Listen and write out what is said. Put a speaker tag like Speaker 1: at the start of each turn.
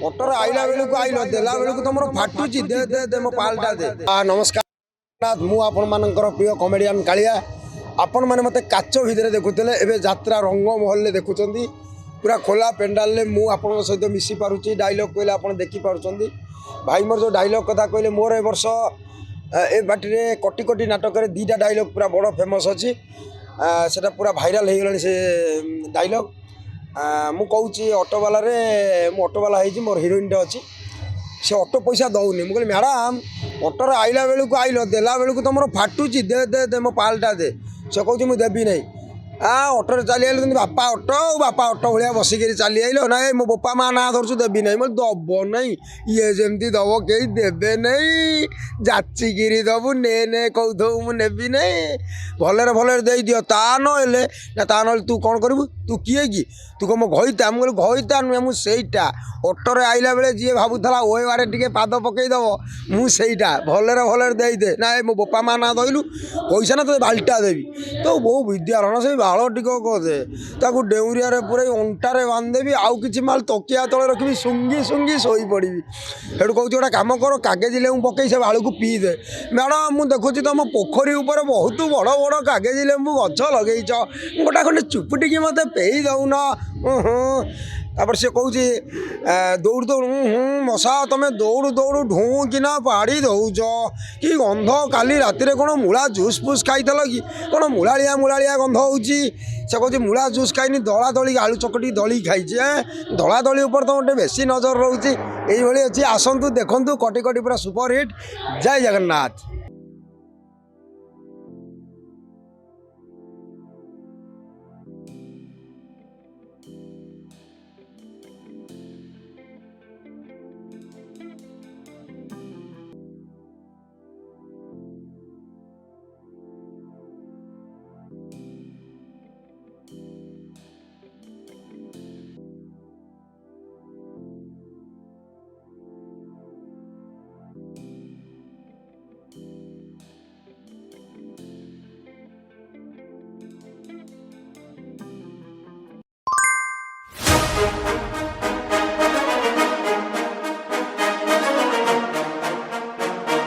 Speaker 1: ଅଟୋରେ ଆଇଲା ବେଳକୁ ଆଇଲ ଦେଲା ବେଳକୁ ତମର ଫାଟୁଛି ଦେ ଦେ ଦେ ମୋ ପାଲଟା ଦେ। ନମସ୍କାର, ମୁଁ ଆପଣମାନଙ୍କର ପ୍ରିୟ କମେଡ଼ିଆନ୍ କାଳିଆ। ଆପଣମାନେ ମୋତେ କାଚ ଭିତରେ ଦେଖୁଥିଲେ, ଏବେ ଯାତ୍ରା ରଙ୍ଗମହଲରେ ଦେଖୁଛନ୍ତି। ପୁରା ଖୋଲା ପେଣ୍ଡାଲରେ ମୁଁ ଆପଣଙ୍କ ସହିତ ମିଶି ପାରୁଛି। ଡାଇଲଗ୍ କହିଲେ ଆପଣ ଦେଖିପାରୁଛନ୍ତି। ଭାଇ ମୋର ଯେଉଁ ଡାଇଲଗ୍ କଥା କହିଲେ, ମୋର ଏ ବର୍ଷ ଏ ବାଟିରେ କୋଟି କୋଟି ନାଟକରେ ଦୁଇଟା ଡାଇଲଗ୍ ପୁରା ବଡ଼ ଫେମସ୍ ଅଛି। ସେଟା ପୁରା ଭାଇରାଲ୍ ହେଇଗଲାଣି ସେ ଡାଇଲଗ୍। ମୁଁ କହୁଛି ଅଟୋବାଲାରେ, ମୁଁ ଅଟୋବାଲା ହେଇଛି, ମୋର ହିରୋଇନ୍ଟେ ଅଛି। ସେ ଅଟୋ ପଇସା ଦେଉନି। ମୁଁ କହିଲି ମ୍ୟାଡ଼ାମ୍, ଅଟୋରେ ଆଇଲା ବେଳକୁ ଆଇଲ ଦେଲା ବେଳକୁ ତମର ଫାଟୁଛି ଦେ ଦେ ଦେ ମୋ ପାଲଟା ଦେ। ସେ କହୁଛି ମୁଁ ଦେବି ନାହିଁ। ଅଟୋରେ ଚାଲି ଆଇଲ କିନ୍ତୁ ବାପା ଅଟୋ ଭଳିଆ ବସିକିରି ଚାଲି ଆଇଲ। ନାଇଁ ମୋ ବୋପା ମା ନାଁ ଧରୁଛୁ ଦେବି ନାହିଁ। ମୁଁ ଦେବ ନାହିଁ, ଇଏ ଯେମିତି ଦେବ କେହି ଦେବେ ନାହିଁ। ଯାଚିକିରି ଦେବୁ, ନେ କହୁଥିବୁ ମୁଁ ନେବି ନାହିଁ। ଭଲରେ ଦେଇଦିଅ। ତା ନହେଲେ ତୁ କ'ଣ କରିବୁ? ତୁ କିଏ କି? ତୁ କ'ଣ ମୋ ଘଇତା? ମୁଁ କହିଲି ଘଇତା ନୁହେଁ, ମୁଁ ସେଇଟା। ଅଟୋରେ ଆଇଲା ବେଳେ ଯିଏ ଭାବୁଥିଲା ଓଏ ଆଡ଼େ ଟିକେ ପାଦ ପକେଇଦେବ, ମୁଁ ସେଇଟା। ଭଲରେ ଦେଇଦେ। ନାଇଁ ମୋ ବୋପା ମା ନାଁ ଧଇଲୁ, ପଇସା ନା ତୋତେ ବାଲ୍ଟା ଦେବି। ତ ବୋଉ ବିଦ୍ୟାରଣ ସେଇ ବାଳ ଟିକକ ଦେ, ତାକୁ ଡେଉଁରିଆରେ ପୁରାଇ ଅଣ୍ଟାରେ ବାନ୍ଧିଦେବି। ଆଉ କିଛି ମାଲ ତକିଆ ତଳେ ରଖିବି, ଶୁଙ୍ଗି ଶୋଇପଡ଼ିବି। ସେଠୁ କହୁଛି ଗୋଟେ କାମ କର, କାଗଜ ଲେମ୍ବୁ ପକେଇ ସେ ବାଳକୁ ପିଇଦେ। ମ୍ୟାଡ଼ାମ୍, ମୁଁ ଦେଖୁଛି ତମ ପୋଖରୀ ଉପରେ ବହୁତ ବଡ଼ କାଗଜ ଲେମ୍ବୁ ଗଛ ଲଗେଇଛ, ଗୋଟା ଖଣ୍ଡେ ଚୁପୁଟିକି ମୋତେ ପେଇ ଦେଉନ। ତାପରେ ସେ କହୁଛି ଦୌଡ଼ୁ ମଶା, ତମେ ଦୌଡ଼ୁ ଢୁଁ କିନା ପାଡ଼ି ଦେଉଛ। କି ଗନ୍ଧ! କାଲି ରାତିରେ କ'ଣ ମୂଳା ଜୁସ୍ ଫୁସ୍ ଖାଇଥିଲ କି? କ'ଣ ମୂଳାଳିଆ ଗନ୍ଧ ହେଉଛି। ସେ କହୁଛି ମୂଳା ଜୁସ୍ ଖାଇନି, ଦଳାଦଳି ଆଳୁ ଚକଟି ଦଳି ଖାଇଛି। ଦଳାଦଳି ଉପରେ ତ ଗୋଟେ ବେଶୀ ନଜର ରହୁଛି। ଏଇଭଳି ଅଛି। ଆସନ୍ତୁ ଦେଖନ୍ତୁ, କୋଟି କୋଟି ପୁରା ସୁପର ହିଟ୍। ଜୟ ଜଗନ୍ନାଥ।